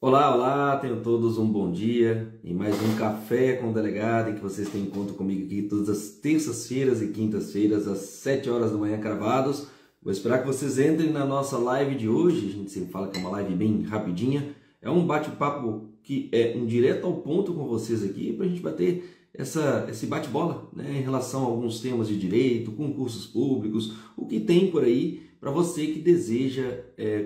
Olá, olá, tenham todos um bom dia e mais um Café com o Delegado em que vocês têm encontro comigo aqui todas as terças-feiras e quintas-feiras às 7 horas da manhã cravados. Vou esperar que vocês entrem na nossa live de hoje. A gente sempre fala que é uma live bem rapidinha. É um bate-papo que é um direto ao ponto com vocês aqui para a gente bater esse bate-bola, né, em relação a alguns temas de direito, concursos públicos, o que tem por aí para você que deseja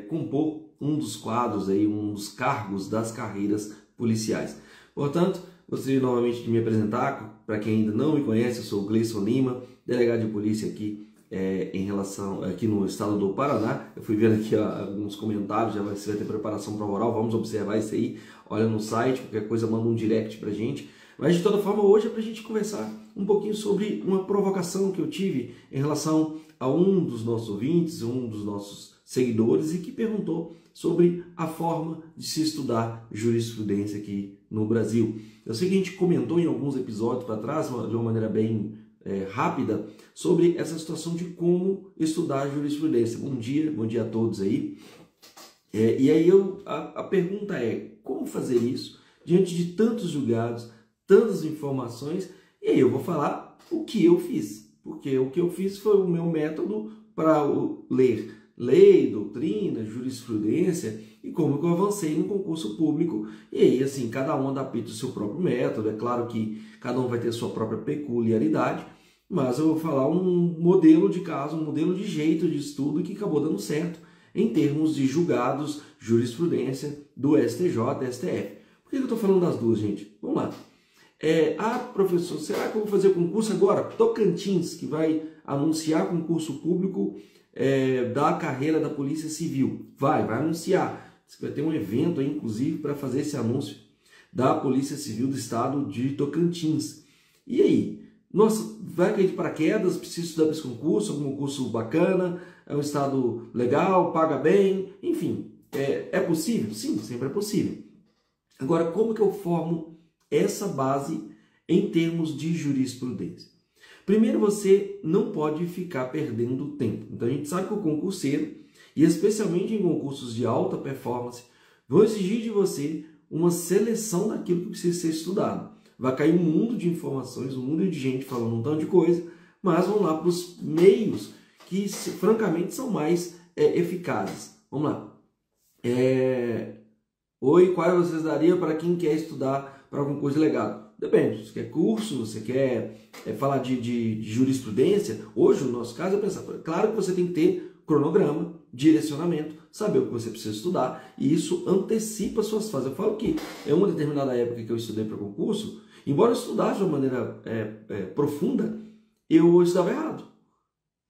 compor um dos quadros aí, um dos cargos das carreiras policiais. Portanto, gostaria novamente de me apresentar. Para quem ainda não me conhece, eu sou o Gleison Lima, delegado de polícia aqui no estado do Paraná. Eu fui vendo aqui alguns comentários, você vai ter preparação para oral, vamos observar isso aí, olha no site, qualquer coisa manda um direct para a gente. Mas de toda forma, hoje é para a gente conversar um pouquinho sobre uma provocação que eu tive em relação a um dos nossos ouvintes, um dos nossos seguidores, e que perguntou sobre a forma de se estudar jurisprudência aqui no Brasil. Eu sei que a gente comentou em alguns episódios para trás, de uma maneira bem rápida, sobre essa situação de como estudar jurisprudência. Bom dia a todos aí. E aí a pergunta é, como fazer isso diante de tantos julgados, tantas informações? E aí eu vou falar o que eu fiz, porque o que eu fiz foi o meu método para ler lei, doutrina, jurisprudência e como que eu avancei no concurso público. E aí, assim, cada um adapta o seu próprio método. É claro que cada um vai ter a sua própria peculiaridade, mas eu vou falar um modelo de caso, um modelo de jeito de estudo que acabou dando certo em termos de julgados, jurisprudência do STJ, STF. Por que eu estou falando das duas, gente? Vamos lá. Professor, será que eu vou fazer concurso agora? Tocantins, que vai anunciar concurso público da carreira da Polícia Civil. Vai anunciar. Vai ter um evento aí, inclusive, para fazer esse anúncio da Polícia Civil do estado de Tocantins. E aí? Nossa, vai cair de paraquedas? Preciso estudar para esse concurso? Algum concurso bacana? É um estado legal? Paga bem? Enfim, é possível? Sim, sempre é possível. Agora, como que eu formo essa base em termos de jurisprudência? Primeiro, você não pode ficar perdendo tempo. Então, a gente sabe que o concurseiro, e especialmente em concursos de alta performance, vão exigir de você uma seleção daquilo que precisa ser estudado. Vai cair um mundo de informações, um mundo de gente falando um tanto de coisa, mas vão lá para os meios que, francamente, são mais eficazes. Vamos lá. Oi, qual vocês dariam para quem quer estudar para concurso de delegado? Depende, você quer curso, você quer falar de jurisprudência. Hoje, no nosso caso, eu penso, claro que você tem que ter cronograma, direcionamento, saber o que você precisa estudar, e isso antecipa suas fases. Eu falo que em uma determinada época que eu estudei para concurso, embora eu estudasse de uma maneira profunda, eu estudava errado.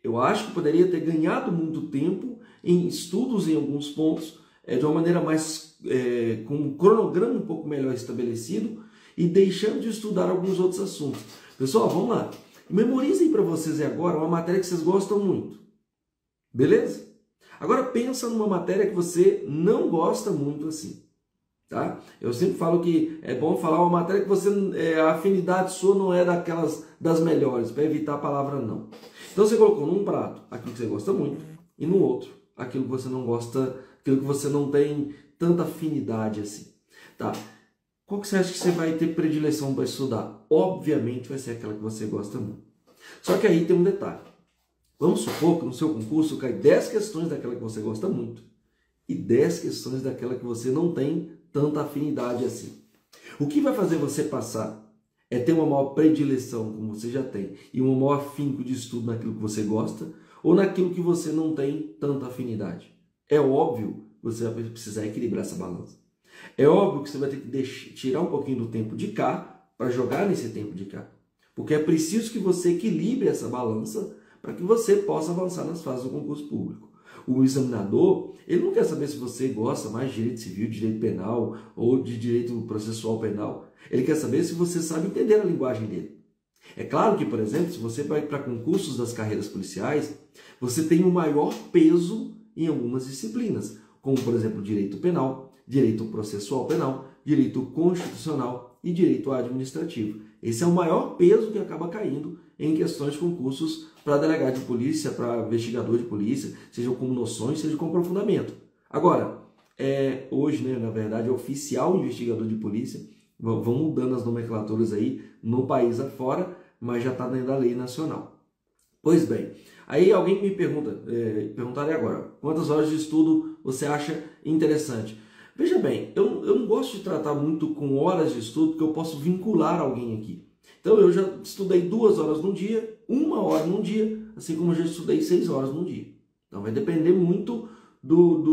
Eu acho que poderia ter ganhado muito tempo em estudos em alguns pontos, de uma maneira mais, com um cronograma um pouco melhor estabelecido, e deixando de estudar alguns outros assuntos. Pessoal, vamos lá. Memorizem para vocês agora uma matéria que vocês gostam muito. Beleza? Agora pensa numa matéria que você não gosta muito assim. Tá? Eu sempre falo que é bom falar uma matéria que você, a afinidade sua não é das melhores, para evitar a palavra não. Então você colocou num prato aquilo que você gosta muito e no outro aquilo que você não gosta, aquilo que você não tem tanta afinidade assim. Tá? Qual que você acha que você vai ter predileção para estudar? Obviamente vai ser aquela que você gosta muito. Só que aí tem um detalhe. Vamos supor que no seu concurso cai 10 questões daquela que você gosta muito e 10 questões daquela que você não tem tanta afinidade assim. O que vai fazer você passar é ter uma maior predileção, como você já tem, e um maior afinco de estudo naquilo que você gosta ou naquilo que você não tem tanta afinidade. É óbvio que você vai precisar equilibrar essa balança. É óbvio que você vai ter que tirar um pouquinho do tempo de cá para jogar nesse tempo de cá. Porque é preciso que você equilibre essa balança para que você possa avançar nas fases do concurso público. O examinador, ele não quer saber se você gosta mais de direito civil, de direito penal ou de direito processual penal. Ele quer saber se você sabe entender a linguagem dele. É claro que, por exemplo, se você vai para concursos das carreiras policiais, você tem um maior peso em algumas disciplinas, como, por exemplo, direito penal, direito processual penal, direito constitucional e direito administrativo. Esse é o maior peso que acaba caindo em questões de concursos para delegado de polícia, para investigador de polícia, seja com noções, seja com aprofundamento. Agora, hoje, né, na verdade, é oficial investigador de polícia. Vão mudando as nomenclaturas aí no país afora, mas já está dentro da lei nacional. Pois bem, aí alguém me perguntaria agora, quantas horas de estudo você acha interessante? Veja bem, eu não gosto de tratar muito com horas de estudo, porque eu posso vincular alguém aqui. Então eu já estudei 2 horas no dia, 1 hora no dia, assim como eu já estudei 6 horas no dia. Então vai depender muito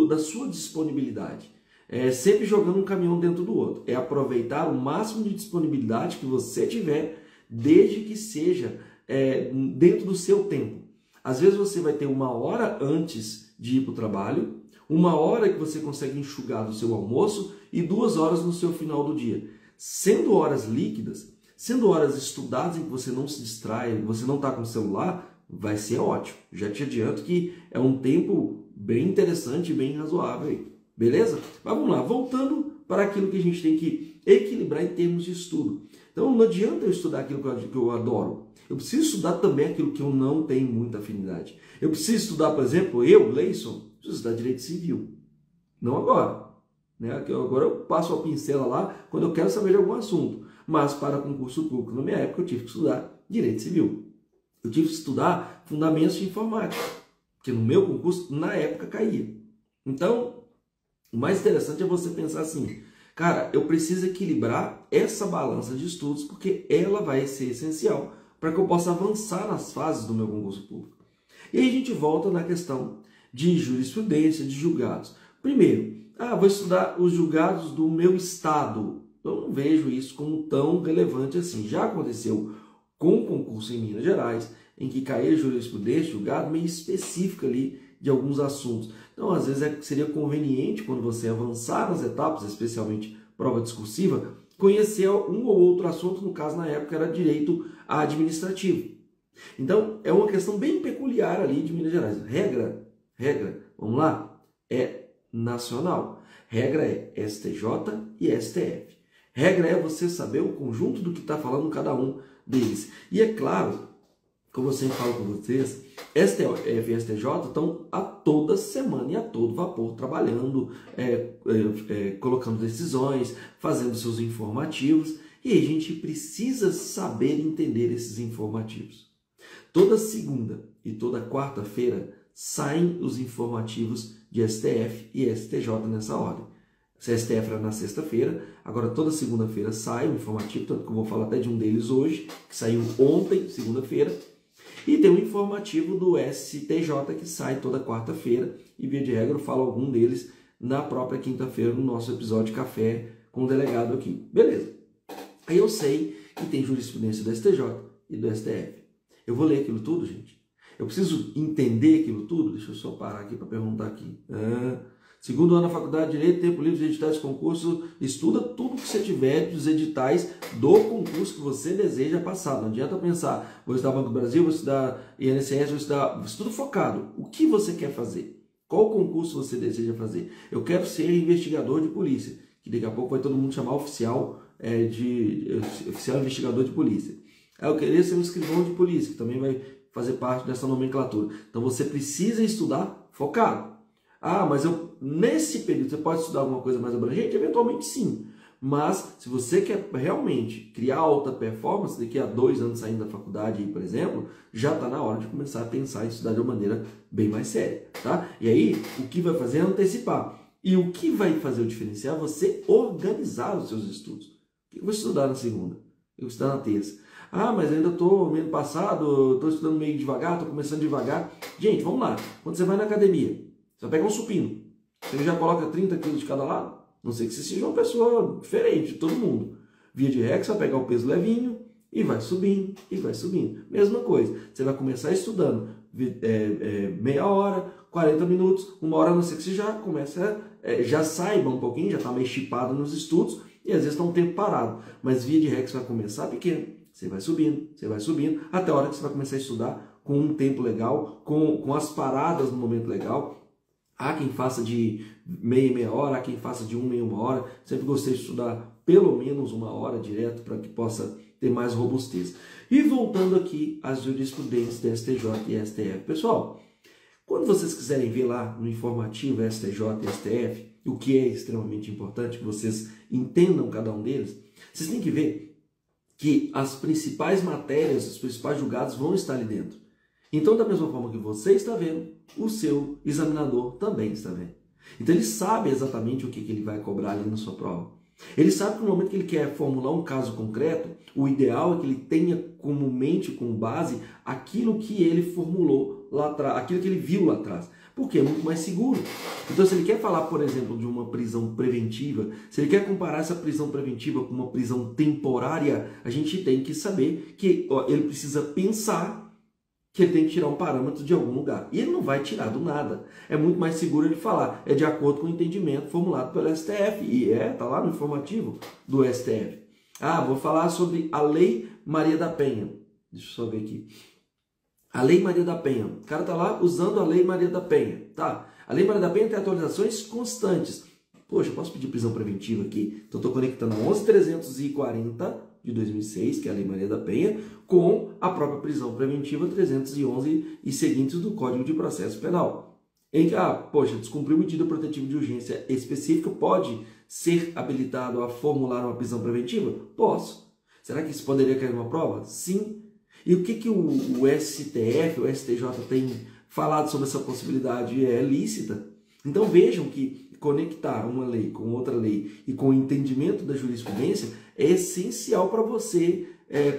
da sua disponibilidade. Sempre jogando um caminhão dentro do outro. É aproveitar o máximo de disponibilidade que você tiver, desde que seja dentro do seu tempo. Às vezes você vai ter 1 hora antes de ir para o trabalho, 1 hora que você consegue enxugar do seu almoço e 2 horas no seu final do dia. Sendo horas líquidas, sendo horas estudadas em que você não se distrai, você não está com o celular, vai ser ótimo. Já te adianto que é um tempo bem interessante e bem razoável aí. Beleza? Mas vamos lá, voltando para aquilo que a gente tem que equilibrar em termos de estudo. Então não adianta eu estudar aquilo que eu adoro. Eu preciso estudar também aquilo que eu não tenho muita afinidade. Eu preciso estudar, por exemplo, Leison, preciso estudar Direito Civil. Não agora. Né? Agora eu passo a pincela lá quando eu quero saber de algum assunto. Mas para concurso público, na minha época, eu tive que estudar Direito Civil. Eu tive que estudar Fundamentos de Informática, que no meu concurso, na época, caía. Então, o mais interessante é você pensar assim, cara, eu preciso equilibrar essa balança de estudos, porque ela vai ser essencial para que eu possa avançar nas fases do meu concurso público. E aí a gente volta na questão de jurisprudência, de julgados. Primeiro, vou estudar os julgados do meu estado. Eu não vejo isso como tão relevante assim. Já aconteceu com o concurso em Minas Gerais, em que caía jurisprudência, julgado meio específico ali de alguns assuntos. Então, às vezes, seria conveniente, quando você avançar nas etapas, especialmente prova discursiva, conhecer um ou outro assunto, no caso, na época, era direito administrativo. Então, é uma questão bem peculiar ali de Minas Gerais. Regra, vamos lá, é nacional. Regra é STJ e STF. Regra é você saber o conjunto do que está falando cada um deles. E é claro, como eu sempre falo com vocês, STF e STJ estão a toda semana e a todo vapor trabalhando, colocando decisões, fazendo seus informativos. E aí a gente precisa saber entender esses informativos. Toda segunda e toda quarta-feira saem os informativos de STF e STJ nessa ordem. Se STF era na sexta-feira, agora toda segunda-feira sai o informativo, tanto que eu vou falar até de um deles hoje, que saiu ontem, segunda-feira, e tem o informativo do STJ que sai toda quarta-feira, e via de regra eu falo algum deles na própria quinta-feira, no nosso episódio Café com o Delegado aqui. Beleza. Aí eu sei que tem jurisprudência do STJ e do STF. Eu vou ler aquilo tudo, gente? Eu preciso entender aquilo tudo? Deixa eu só parar aqui para perguntar aqui. Segundo ano na faculdade de Direito, tempo livre de editais de concurso, estuda tudo que você tiver dos editais do concurso que você deseja passar. Não adianta pensar, vou estudar Banco do Brasil, vou estudar INSS, vou estudar... Estudo focado. O que você quer fazer? Qual concurso você deseja fazer? Eu quero ser investigador de polícia, que daqui a pouco vai todo mundo chamar oficial investigador de polícia. Eu queria ser um escrivão de polícia, que também vai fazer parte dessa nomenclatura. Então você precisa estudar focado. Mas nesse período você pode estudar alguma coisa mais abrangente? Eventualmente sim. Mas se você quer realmente criar alta performance, daqui a 2 anos saindo da faculdade, por exemplo, já está na hora de começar a pensar em estudar de uma maneira bem mais séria. Tá? E aí, o que vai fazer é antecipar. E o que vai fazer o diferencial é você organizar os seus estudos. O que eu vou estudar na segunda? Eu vou estudar na terça. Mas ainda estou no ano passado, estou estudando meio devagar, estou começando devagar. Gente, vamos lá. Quando você vai na academia, você vai pegar um supino. Você já coloca 30 quilos de cada lado? Não sei que você seja uma pessoa diferente de todo mundo. Via de regra, você vai pegar o peso levinho e vai subindo, e vai subindo. Mesma coisa. Você vai começar estudando meia hora, 40 minutos, 1 hora, a não ser que você já começa, já saiba um pouquinho, já está meio chipado nos estudos, e às vezes está um tempo parado. Mas via de regra, você vai começar pequeno. Você vai subindo, até a hora que você vai começar a estudar com um tempo legal, com as paradas no momento legal. Há quem faça de meia hora, há quem faça de meia hora. Sempre gostei de estudar pelo menos 1 hora direto para que possa ter mais robustez. E voltando aqui às jurisprudências da STJ e STF. Pessoal, quando vocês quiserem ver lá no informativo STJ e STF, o que é extremamente importante, que vocês entendam cada um deles, vocês têm que ver que as principais matérias, os principais julgados vão estar ali dentro. Então, da mesma forma que você está vendo, o seu examinador também está vendo. Então, ele sabe exatamente o que ele vai cobrar ali na sua prova. Ele sabe que no momento que ele quer formular um caso concreto, o ideal é que ele tenha como mente, como base, aquilo que ele formulou lá atrás, aquilo que ele viu lá atrás. Porque é muito mais seguro. Então, se ele quer falar, por exemplo, de uma prisão preventiva, se ele quer comparar essa prisão preventiva com uma prisão temporária, a gente tem que saber que ele precisa pensar que ele tem que tirar um parâmetro de algum lugar. E ele não vai tirar do nada. É muito mais seguro ele falar. É de acordo com o entendimento formulado pelo STF. E tá lá no informativo do STF. Vou falar sobre a Lei Maria da Penha. Deixa eu só ver aqui. A Lei Maria da Penha. O cara tá lá usando a Lei Maria da Penha. Tá? A Lei Maria da Penha tem atualizações constantes. Poxa, eu posso pedir prisão preventiva aqui? Então, estou conectando a 11.340 de 2006, que é a Lei Maria da Penha, com a própria prisão preventiva 311 e seguintes do Código de Processo Penal. Em que, poxa, descumpriu medida protetiva de urgência específica, pode ser habilitado a formular uma prisão preventiva? Posso. Será que isso poderia cair numa prova? Sim. E o que o STF, o STJ tem falado sobre essa possibilidade? É lícita. Então vejam que conectar uma lei com outra lei e com o entendimento da jurisprudência é essencial para você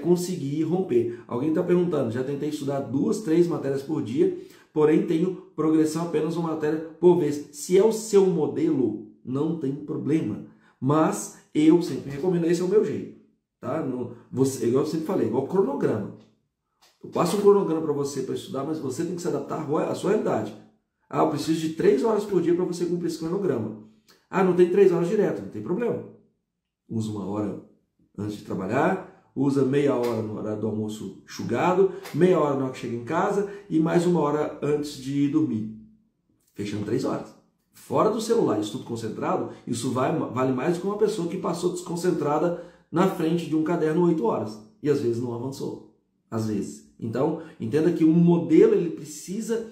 conseguir romper. Alguém está perguntando, já tentei estudar 2, 3 matérias por dia, porém tenho progressão apenas uma matéria por vez. Se é o seu modelo, não tem problema. Mas eu sempre recomendo, esse é o meu jeito. Tá? Igual eu sempre falei, igual cronograma. Eu passo um cronograma para você para estudar, mas você tem que se adaptar à sua realidade. Eu preciso de 3 horas por dia para você cumprir esse cronograma. Não tem 3 horas direto, não tem problema. Usa 1 hora antes de trabalhar, usa meia hora no horário do almoço enxugado, meia hora na hora que chega em casa e mais 1 hora antes de dormir. Fechando 3 horas. Fora do celular, estudo concentrado, isso vale mais do que uma pessoa que passou desconcentrada na frente de um caderno 8 horas e às vezes não avançou. Às vezes. Então, entenda que um modelo ele precisa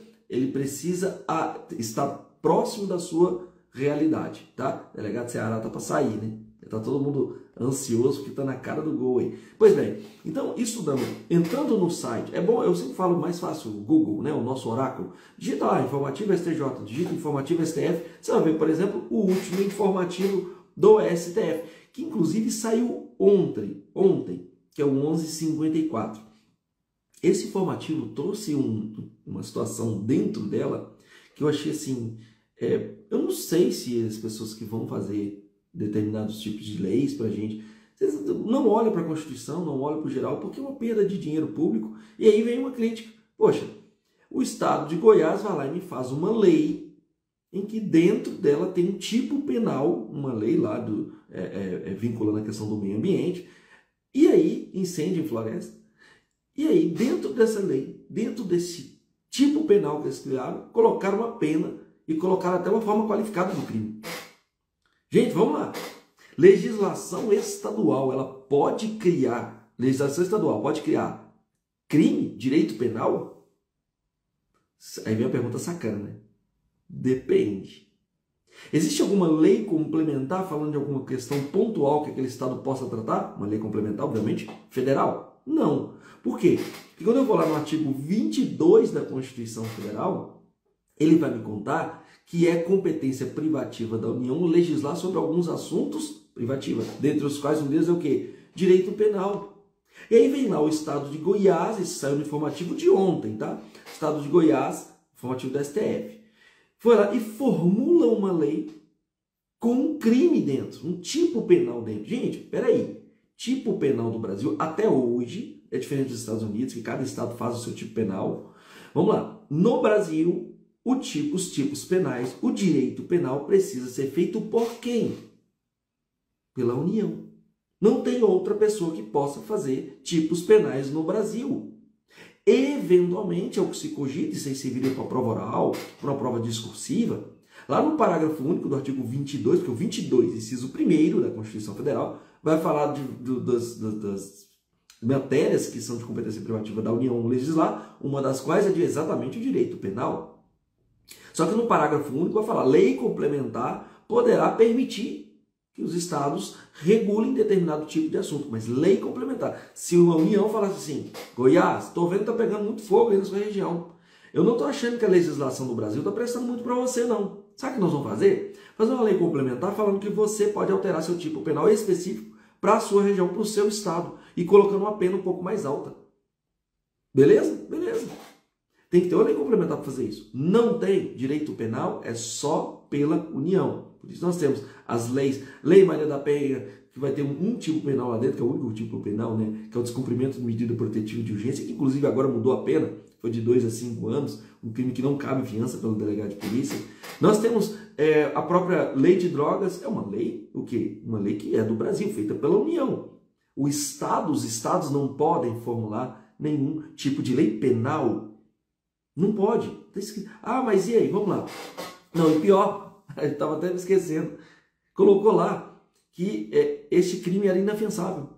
estar próximo da sua realidade, tá? O delegado Ceará tá para sair, né? Tá todo mundo ansioso porque tá na cara do gol aí. Pois bem, então estudando, entrando no site, é bom, eu sempre falo mais fácil, o Google, né? O nosso oráculo. Digita lá, informativo STJ, digita informativo STF, você vai ver, por exemplo, o último informativo do STF, que inclusive saiu ontem, que é o 1154. Esse informativo trouxe uma situação dentro dela que eu achei assim, eu não sei se as pessoas que vão fazer determinados tipos de leis para a gente, vocês não olham para a Constituição, não olham para o geral, porque é uma perda de dinheiro público. E aí vem uma crítica. Poxa, o Estado de Goiás vai lá e me faz uma lei em que dentro dela tem um tipo penal, uma lei lá vinculando a questão do meio ambiente, e aí incêndio em floresta. E aí, dentro dessa lei, dentro desse tipo penal que eles criaram, colocaram uma pena e colocaram até uma forma qualificada do crime. Gente, vamos lá. Legislação estadual, ela pode criar, legislação estadual pode criar crime, direito penal? Aí vem a pergunta sacana, né? Depende. Existe alguma lei complementar falando de alguma questão pontual que aquele estado possa tratar? Uma lei complementar, obviamente, federal? Não. Por quê? Porque quando eu vou lá no artigo 22 da Constituição Federal, ele vai me contar que é competência privativa da União legislar sobre alguns assuntos privativos, dentre os quais um deles é o quê? Direito penal. E aí vem lá o Estado de Goiás, isso saiu no informativo de ontem, tá? Estado de Goiás, informativo do STF. Foi lá e formula uma lei com um crime dentro, um tipo penal dentro. Gente, peraí. Tipo penal do Brasil, até hoje, é diferente dos Estados Unidos, que cada estado faz o seu tipo penal. Vamos lá. No Brasil, os tipos penais, o direito penal precisa ser feito por quem? Pela União. Não tem outra pessoa que possa fazer tipos penais no Brasil. Eventualmente, é o que se cogita, isso aí serviria para prova oral, para uma prova discursiva. Lá no parágrafo único do artigo 22, porque o 22, inciso 1º da Constituição Federal, vai falar das matérias que são de competência privativa da União legislar, uma das quais é exatamente o direito penal. Só que no parágrafo único vai falar lei complementar poderá permitir que os estados regulem determinado tipo de assunto, mas lei complementar. Se a União falasse assim, Goiás, estou vendo que está pegando muito fogo aí na sua região. Eu não estou achando que a legislação do Brasil está prestando muito para você, não. Sabe o que nós vamos fazer? Fazer uma lei complementar falando que você pode alterar seu tipo penal específico para a sua região, para o seu estado, e colocando uma pena um pouco mais alta. Beleza? Beleza. Tem que ter uma lei complementar para fazer isso. Não tem direito penal, é só pela União. Por isso nós temos as leis, Lei Maria da Penha, que vai ter um tipo penal lá dentro, que é o único tipo penal, né? Que é o descumprimento de medida protetiva de urgência, que inclusive agora mudou a pena, foi de 2 a 5 anos, um crime que não cabe fiança pelo delegado de polícia. Nós temos a própria lei de drogas, é uma lei, o quê? Uma lei que é do Brasil, feita pela União. Os estados não podem formular nenhum tipo de lei penal. Não pode. Tá escrito. Ah, mas e aí? Vamos lá. Não, e pior, eu estava até me esquecendo, colocou lá que este crime era inafiançável.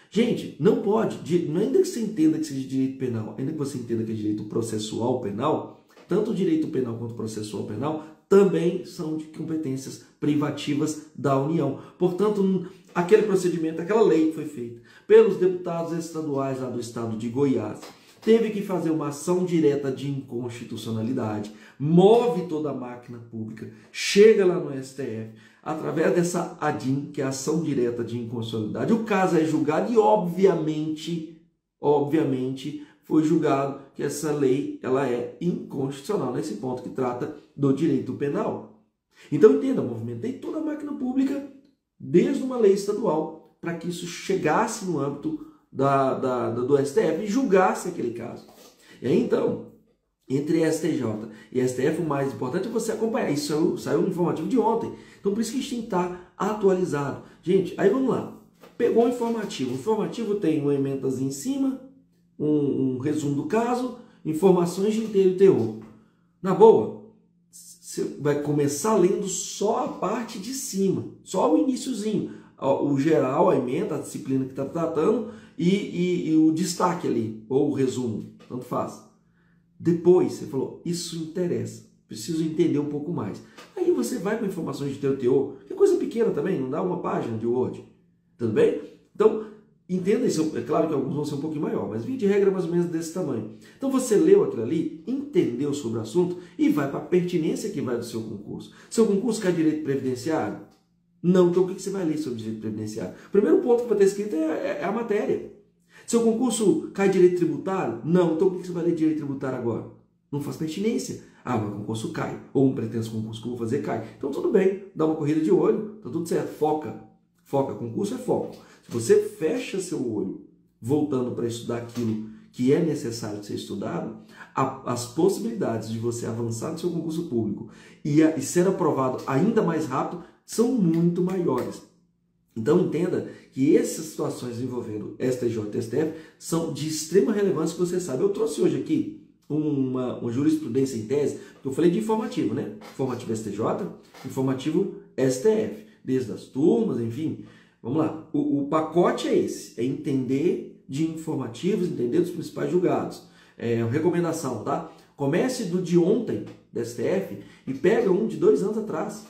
Gente, não pode, ainda que você entenda que seja direito penal, ainda que você entenda que é direito processual penal, tanto o direito penal quanto o processual penal também são de competências privativas da União. Portanto, aquele procedimento, aquela lei que foi feita pelos deputados estaduais lá do estado de Goiás, teve que fazer uma ação direta de inconstitucionalidade, move toda a máquina pública, chega lá no STF, através dessa ADIM, que é a ação direta de inconstitucionalidade, o caso é julgado e, obviamente, foi julgado que essa lei ela é inconstitucional nesse ponto que trata do direito penal. Então, entenda, movimentei toda a máquina pública, desde uma lei estadual, para que isso chegasse no âmbito do STF e julgasse aquele caso. E aí, então, entre STJ e STF, o mais importante é você acompanhar. Isso saiu no informativo de ontem. Então, por isso que a gente tem que estar atualizado. Gente, aí vamos lá. Pegou o informativo. O informativo tem uma emendazinha em cima, um resumo do caso, informações de inteiro e teor. Na boa, você vai começar lendo só a parte de cima, só o iniciozinho. O geral, a emenda, a disciplina que está tratando e o destaque ali, ou o resumo, tanto faz. Depois você falou, isso interessa, preciso entender um pouco mais. Aí você vai com informações de teor, que é coisa pequena também, não dá uma página de Word, tudo bem? Então, entenda isso, é claro que alguns vão ser um pouquinho maior, mas via de regra mais ou menos desse tamanho. Então você leu aquilo ali, entendeu sobre o assunto e vai para a pertinência que vai do seu concurso. Seu concurso quer direito previdenciário? Não, então o que você vai ler sobre direito previdenciário? O primeiro ponto que vai ter escrito é a matéria. Seu concurso cai direito tributário? Não, então o que você vai ler direito tributário agora? Não faz pertinência. Ah, meu concurso cai. Ou um pretenso concurso que eu vou fazer cai. Então tudo bem, dá uma corrida de olho, tá tudo certo. Foca. Foca, concurso é foco. Se você fecha seu olho voltando para estudar aquilo que é necessário ser estudado, as possibilidades de você avançar no seu concurso público e ser aprovado ainda mais rápido são muito maiores. Então entenda que essas situações envolvendo STJ e STF são de extrema relevância que você sabe. Eu trouxe hoje aqui uma jurisprudência em tese, que eu falei de informativo, né? Informativo STJ, informativo STF, desde as turmas, enfim. Vamos lá, o pacote é esse, é entender de informativos, entender dos principais julgados. Recomendação, tá? Comece do de ontem, da STF, e pega um de 2 anos atrás.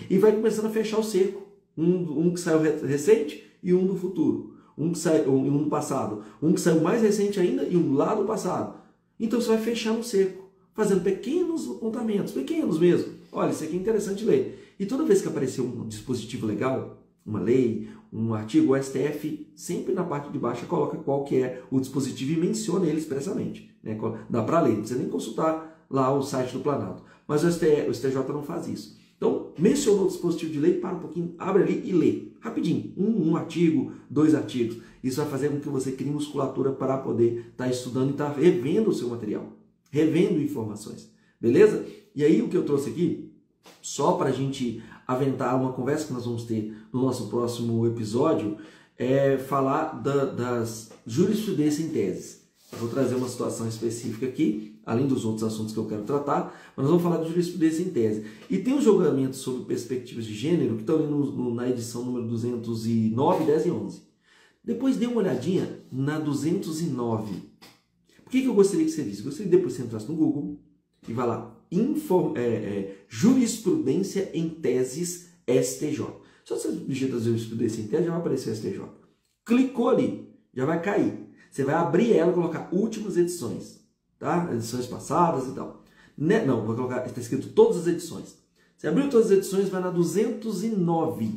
E vai começando a fechar o cerco. Um que saiu recente e um do futuro. Um que saiu no passado. Um que saiu mais recente ainda e um lá do passado. Então você vai fechando o cerco, fazendo pequenos apontamentos, pequenos mesmo. Olha, isso aqui é interessante ler. E toda vez que aparecer um dispositivo legal, uma lei, um artigo, o STF sempre na parte de baixo coloca qual que é o dispositivo e menciona ele expressamente. Né? Dá para ler, não precisa nem consultar lá o site do Planalto. Mas o STJ não faz isso. Então, mencionou o dispositivo de lei, para um pouquinho, abre ali e lê. Rapidinho, um artigo, 2 artigos. Isso vai fazer com que você crie musculatura para poder estar estudando e estar revendo o seu material. Revendo informações. Beleza? E aí o que eu trouxe aqui, só para a gente aventar uma conversa que nós vamos ter no nosso próximo episódio, é falar das jurisprudência em teses. Eu vou trazer uma situação específica aqui, além dos outros assuntos que eu quero tratar, mas nós vamos falar de jurisprudência em tese. E tem os julgamentos sobre perspectivas de gênero que estão ali na edição número 209, 10 e 11. Depois dê uma olhadinha na 209. Por que eu gostaria que você visse? Eu gostaria que depois você entrasse no Google e vá lá, jurisprudência em teses STJ. Se você digitar jurisprudência em tese, já vai aparecer o STJ. Clicou ali, já vai cair. Você vai abrir ela e colocar últimas edições, tá? Edições passadas e tal. Não, vou colocar, está escrito todas as edições. Você abriu todas as edições, vai na 209.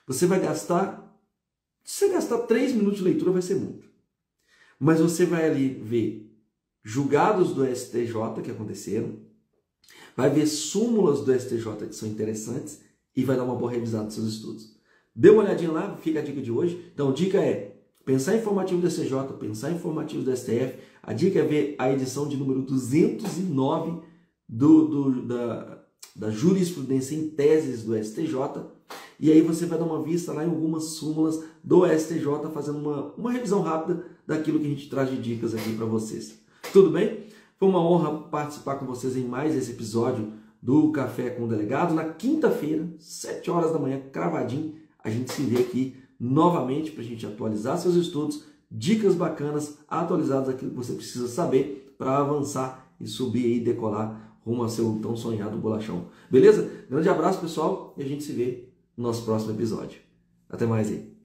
Você vai gastar, se você gastar 3 minutos de leitura, vai ser muito. Mas você vai ali ver julgados do STJ que aconteceram, vai ver súmulas do STJ que são interessantes e vai dar uma boa revisada nos seus estudos. Dê uma olhadinha lá, fica a dica de hoje. Então, a dica é pensar em informativo do STJ, pensar em informativo do STF. A dica é ver a edição de número 209 da jurisprudência em teses do STJ. E aí você vai dar uma vista lá em algumas súmulas do STJ, fazendo uma revisão rápida daquilo que a gente traz de dicas aqui para vocês. Tudo bem? Foi uma honra participar com vocês em mais esse episódio do Café com o Delegado. Na quinta-feira, 7 horas da manhã, cravadinho, a gente se vê aqui novamente para a gente atualizar seus estudos, dicas bacanas, atualizadas daquilo que você precisa saber para avançar e subir e decolar rumo ao seu tão sonhado bolachão. Beleza? Grande abraço, pessoal, e a gente se vê no nosso próximo episódio. Até mais aí.